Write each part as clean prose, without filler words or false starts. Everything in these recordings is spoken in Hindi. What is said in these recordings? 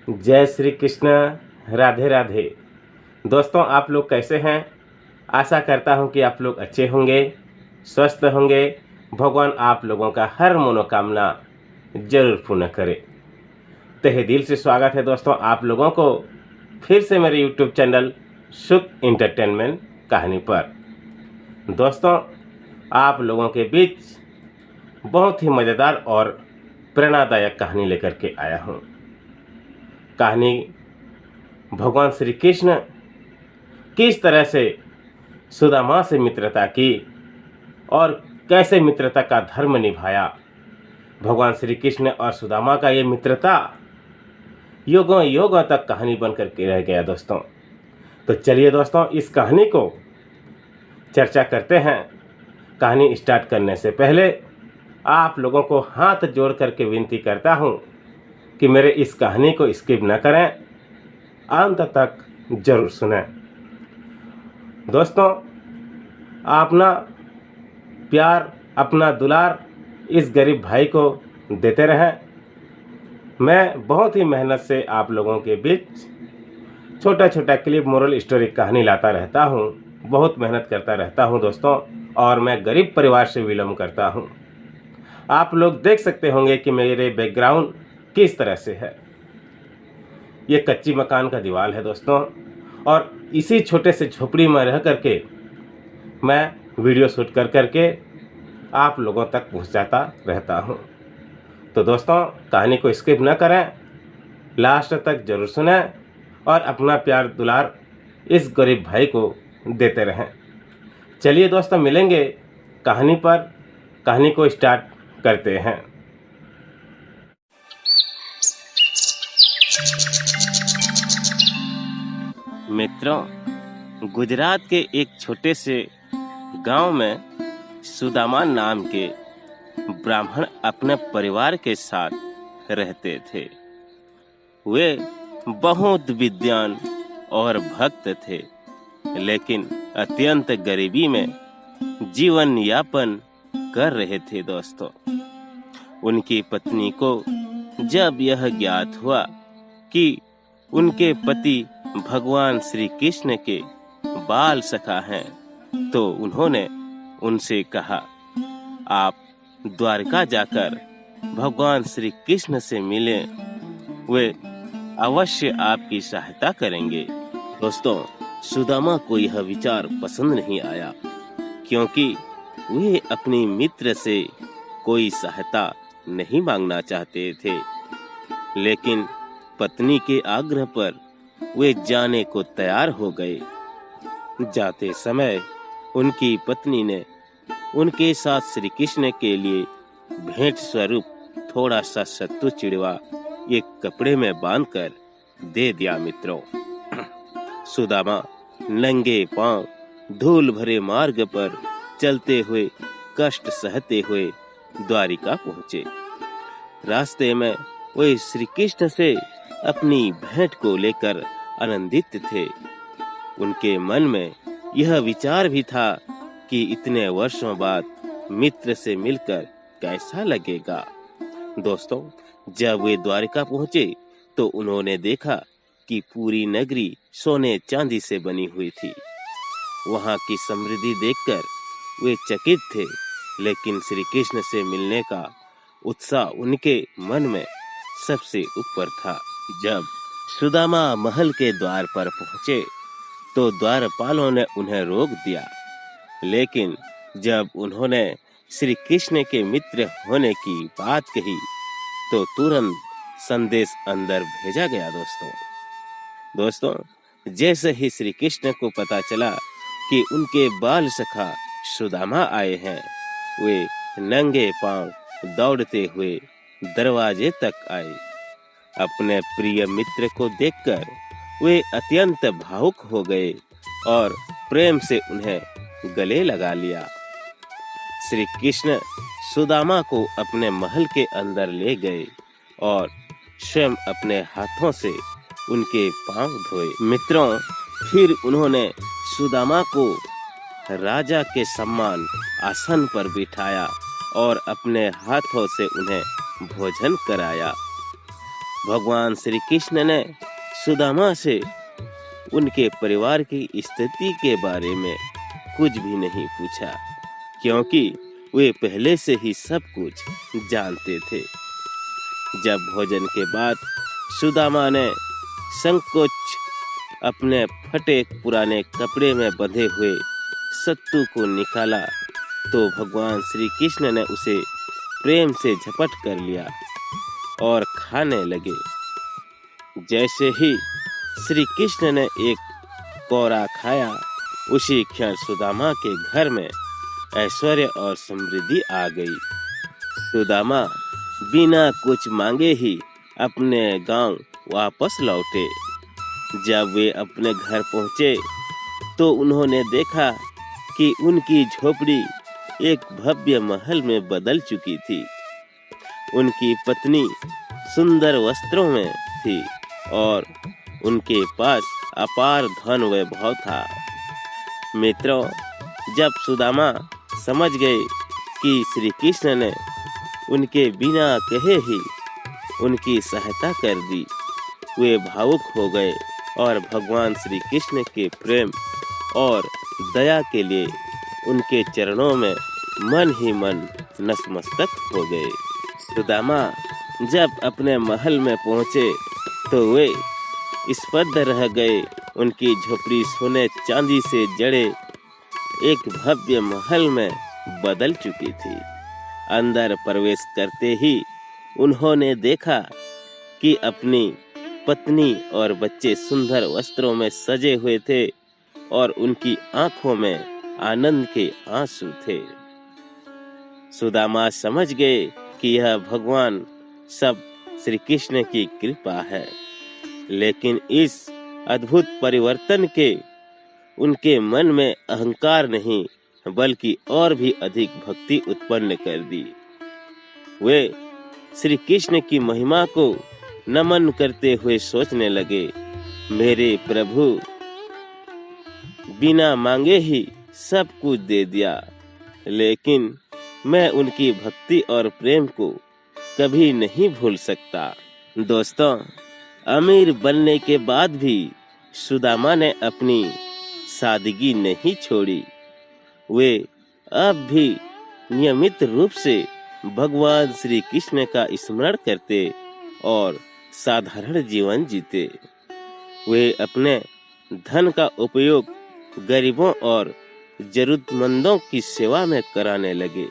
जय श्री कृष्ण। राधे राधे। दोस्तों, आप लोग कैसे हैं? आशा करता हूं कि आप लोग अच्छे होंगे, स्वस्थ होंगे। भगवान आप लोगों का हर मनोकामना जरूर पूर्ण करे। तहे दिल से स्वागत है दोस्तों आप लोगों को फिर से मेरे यूट्यूब चैनल सुख इंटरटेनमेंट कहानी पर। दोस्तों, आप लोगों के बीच बहुत ही मज़ेदार और प्रेरणादायक कहानी लेकर के आया हूं। कहानी भगवान श्री कृष्ण किस तरह से सुदामा से मित्रता की और कैसे मित्रता का धर्म निभाया। भगवान श्री कृष्ण और सुदामा का ये मित्रता युगों युगों तक कहानी बन करके रह गया दोस्तों। तो चलिए दोस्तों, इस कहानी को चर्चा करते हैं। कहानी स्टार्ट करने से पहले आप लोगों को हाथ जोड़ करके विनती करता हूं कि मेरे इस कहानी को स्किप न करें, अंत तक जरूर सुनें। दोस्तों, अपना प्यार, अपना दुलार इस गरीब भाई को देते रहें। मैं बहुत ही मेहनत से आप लोगों के बीच छोटा छोटा क्लिप, मोरल स्टोरी कहानी लाता रहता हूं। बहुत मेहनत करता रहता हूं दोस्तों, और मैं गरीब परिवार से बिलोंग करता हूं। आप लोग देख सकते होंगे कि मेरे बैकग्राउंड किस तरह से है। ये कच्ची मकान का दीवार है दोस्तों, और इसी छोटे से झोपड़ी में रह करके मैं वीडियो शूट कर करके आप लोगों तक पहुंचाता रहता हूं। तो दोस्तों, कहानी को स्किप न करें, लास्ट तक जरूर सुनें और अपना प्यार दुलार इस गरीब भाई को देते रहें। चलिए दोस्तों, मिलेंगे कहानी पर। कहानी को स्टार्ट करते हैं। मित्रों, गुजरात के एक छोटे से गांव में सुदामा नाम के ब्राह्मण अपने परिवार के साथ रहते थे। वे बहुत विद्वान और भक्त थे, लेकिन अत्यंत गरीबी में जीवन यापन कर रहे थे दोस्तों। उनकी पत्नी को जब यह ज्ञात हुआ कि उनके पति भगवान श्री कृष्ण के बाल सखा हैं, तो उन्होंने उनसे कहा, आप द्वारका जाकर भगवान श्री कृष्ण से मिलें, वे अवश्य आपकी सहायता करेंगे। दोस्तों, सुदामा को यह विचार पसंद नहीं आया, क्योंकि वे अपने मित्र से कोई सहायता नहीं मांगना चाहते थे। लेकिन पत्नी के आग्रह पर वे जाने को तैयार हो गए। जाते समय उनकी पत्नी ने उनके साथ श्री कृष्ण के लिए भेंट स्वरूप थोड़ा सा सत्तू चिड़वा एक कपड़े में बांधकर दे दिया। मित्रों, सुदामा नंगे पांव धूल भरे मार्ग पर चलते हुए, कष्ट सहते हुए द्वारिका पहुंचे। रास्ते में वे श्री कृष्ण से अपनी भेंट को लेकर आनंदित थे। उनके मन में यह विचार भी था कि इतने वर्षों बाद मित्र से मिलकर कैसा लगेगा। दोस्तों, जब वे द्वारिका पहुंचे तो उन्होंने देखा कि पूरी नगरी सोने चांदी से बनी हुई थी। वहां की समृद्धि देखकर वे चकित थे, लेकिन श्री कृष्ण से मिलने का उत्साह उनके मन में सबसे ऊपर था। जब सुदामा महल के द्वार पर पहुंचे तो द्वारपालों ने उन्हें रोक दिया, लेकिन जब उन्होंने श्री कृष्ण के मित्र होने की बात कही तो तुरंत संदेश अंदर भेजा गया। दोस्तों, जैसे ही श्री कृष्ण को पता चला कि उनके बाल सखा सुदामा आए हैं, वे नंगे पांव दौड़ते हुए दरवाजे तक आए। अपने प्रिय मित्र को देखकर वे अत्यंत भावुक हो गए और प्रेम से उन्हें गले लगा लिया। श्री कृष्ण सुदामा को अपने महल के अंदर ले गए और स्वयं अपने हाथों से उनके पांव धोए। मित्रों, फिर उन्होंने सुदामा को राजा के सम्मान आसन पर बिठाया और अपने हाथों से उन्हें भोजन कराया। भगवान श्री कृष्ण ने सुदामा से उनके परिवार की स्थिति के बारे में कुछ भी नहीं पूछा, क्योंकि वे पहले से ही सब कुछ जानते थे। जब भोजन के बाद सुदामा ने संकोच अपने फटे पुराने कपड़े में बंधे हुए सत्तू को निकाला तो भगवान श्री कृष्ण ने उसे प्रेम से झपट कर लिया और खाने लगे। जैसे ही श्री कृष्ण ने एक कौरा खाया, उसी क्षण सुदामा के घर में ऐश्वर्य और समृद्धि आ गई। सुदामा बिना कुछ मांगे ही अपने गांव वापस लौटे। जब वे अपने घर पहुंचे तो उन्होंने देखा कि उनकी झोपड़ी एक भव्य महल में बदल चुकी थी। उनकी पत्नी सुंदर वस्त्रों में थी और उनके पास अपार धन वैभव था। मित्रों, जब सुदामा समझ गए कि श्री कृष्ण ने उनके बिना कहे ही उनकी सहायता कर दी, वे भावुक हो गए और भगवान श्री कृष्ण के प्रेम और दया के लिए उनके चरणों में मन ही मन नतमस्तक हो गए। सुदामा जब अपने महल में पहुंचे तो वे स्तब्ध रह गए। उनकी झोपड़ी सोने चांदी से जड़े एक भव्य महल में बदल चुकी थी। अंदर प्रवेश करते ही उन्होंने देखा कि अपनी पत्नी और बच्चे सुंदर वस्त्रों में सजे हुए थे और उनकी आंखों में आनंद के आंसू थे। सुदामा समझ गए कि यह भगवान सब श्री कृष्ण की कृपा है, लेकिन इस अद्भुत परिवर्तन के उनके मन में अहंकार नहीं बल्कि और भी अधिक भक्ति उत्पन्न कर दी। वे श्री कृष्ण की महिमा को नमन करते हुए सोचने लगे, मेरे प्रभु बिना मांगे ही सब कुछ दे दिया, लेकिन मैं उनकी भक्ति और प्रेम को कभी नहीं भूल सकता। दोस्तों, अमीर बनने के बाद भी सुदामा ने अपनी सादगी नहीं छोड़ी। वे अब भी नियमित रूप से भगवान श्री कृष्ण का स्मरण करते और साधारण जीवन जीते। वे अपने धन का उपयोग गरीबों और जरूरतमंदों की सेवा में कराने लगे।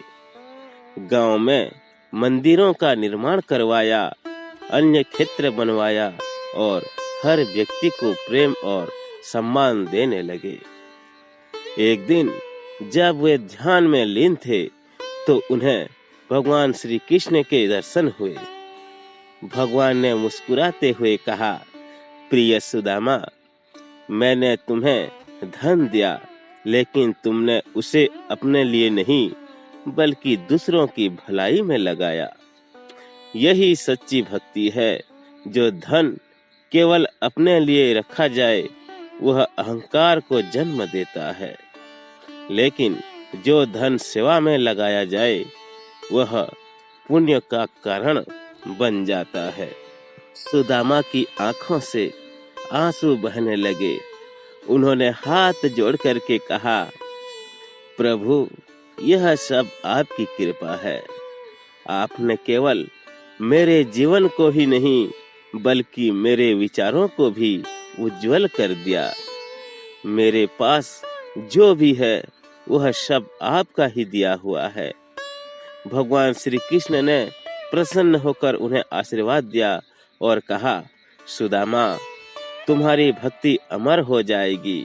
गांव में मंदिरों का निर्माण करवाया, अन्य क्षेत्र बनवाया और हर व्यक्ति को प्रेम और सम्मान देने लगे। एक दिन जब वे ध्यान में लीन थे तो उन्हें भगवान श्री कृष्ण के दर्शन हुए। भगवान ने मुस्कुराते हुए कहा, प्रिय सुदामा, मैंने तुम्हें धन दिया, लेकिन तुमने उसे अपने लिए नहीं बल्कि दूसरों की भलाई में लगाया। यही सच्ची भक्ति है। जो धन केवल अपने लिए रखा जाए वह अहंकार को जन्म देता है, लेकिन जो धन सेवा में लगाया जाए वह पुण्य का कारण बन जाता है। सुदामा की आंखों से आंसू बहने लगे। उन्होंने हाथ जोड़ करके कहा, प्रभु, यह सब आपकी कृपा है। आपने केवल मेरे जीवन को ही नहीं बल्कि मेरे विचारों को भी उज्जवल कर दिया। मेरे पास जो भी है वह सब आपका ही दिया हुआ है। भगवान श्री कृष्ण ने प्रसन्न होकर उन्हें आशीर्वाद दिया और कहा, सुदामा, तुम्हारी भक्ति अमर हो जाएगी।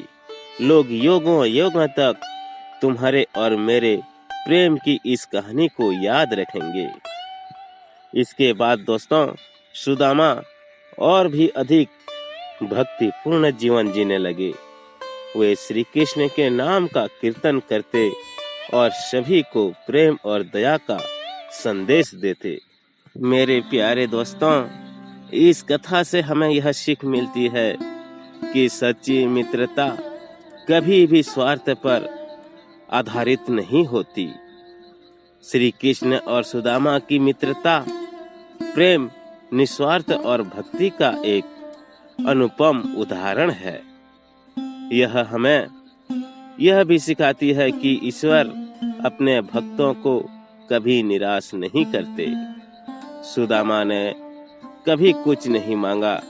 लोग युगों युगों तक तुम्हारे और मेरे प्रेम की इस कहानी को याद रखेंगे। इसके बाद दोस्तों, सुदामा और भी अधिक भक्तिपूर्ण जीवन जीने लगे। वे श्री कृष्ण के नाम का कीर्तन करते और सभी को प्रेम और दया का संदेश देते। मेरे प्यारे दोस्तों, इस कथा से हमें यह सीख मिलती है कि सच्ची मित्रता कभी भी स्वार्थ पर आधारित नहीं होती। श्री कृष्ण और सुदामा की मित्रता प्रेम निस्वार्थ और भक्ति का एक अनुपम उदाहरण है। यह हमें यह भी सिखाती है कि ईश्वर अपने भक्तों को कभी निराश नहीं करते। सुदामा ने कभी कुछ नहीं मांगा,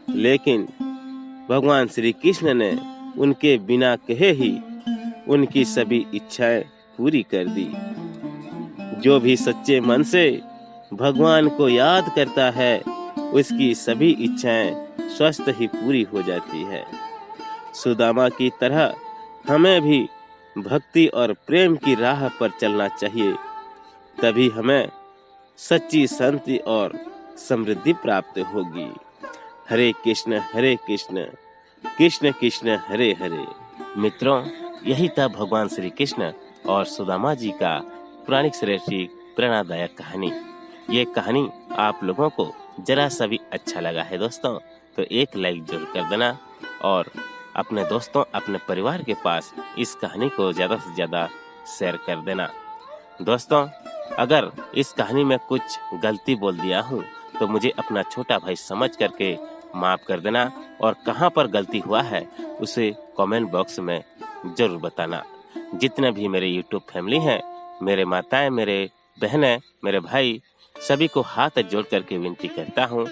लेकिन भगवान श्री कृष्ण ने उनके बिना कहे ही उनकी सभी इच्छाएं पूरी कर दी। जो भी सच्चे मन से भगवान को याद करता है, उसकी सभी इच्छाएं स्वस्थ ही पूरी हो जाती है। सुदामा की तरह हमें भी भक्ति और प्रेम की राह पर चलना चाहिए, तभी हमें सच्ची शांति और समृद्धि प्राप्त होगी। हरे कृष्ण कृष्ण कृष्ण हरे हरे। मित्रों, यही था भगवान श्री कृष्ण और सुदामा जी का पौराणिक श्रेष्ठ प्रेरणादायक कहानी। ये कहानी आप लोगों को जरा सा भी अच्छा लगा है दोस्तों, तो एक लाइक जरूर कर देना और अपने दोस्तों, अपने परिवार के पास इस कहानी को ज्यादा से ज्यादा शेयर कर देना। दोस्तों, अगर इस कहानी में कुछ गलती बोल दिया हूँ तो मुझे अपना छोटा भाई समझ करके माफ कर देना, और कहाँ पर गलती हुआ है उसे कमेंट बॉक्स में जरूर बताना। जितने भी मेरे यूट्यूब फैमिली हैं, मेरे माताएं, मेरे बहनें, मेरे भाई, सभी को हाथ जोड़ करके विनती करता हूँ,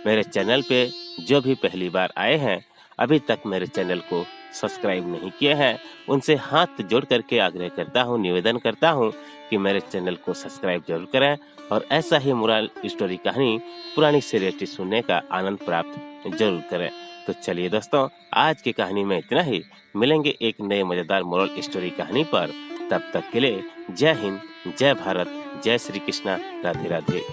मेरे चैनल पे जो भी पहली बार आए हैं, अभी तक मेरे चैनल को सब्सक्राइब नहीं किए हैं, उनसे हाथ जोड़ करके आग्रह करता हूँ, निवेदन करता हूँ कि मेरे चैनल को सब्सक्राइब जरूर करें और ऐसा ही मोरल स्टोरी कहानी पुरानी सीरियलिटी सुनने का आनंद प्राप्त जरूर करें। तो चलिए दोस्तों, आज की कहानी में इतना ही। मिलेंगे एक नए मजेदार मोरल स्टोरी कहानी पर। तब तक के लिए जय हिंद, जय भारत, जय श्री कृष्णा, राधे राधे।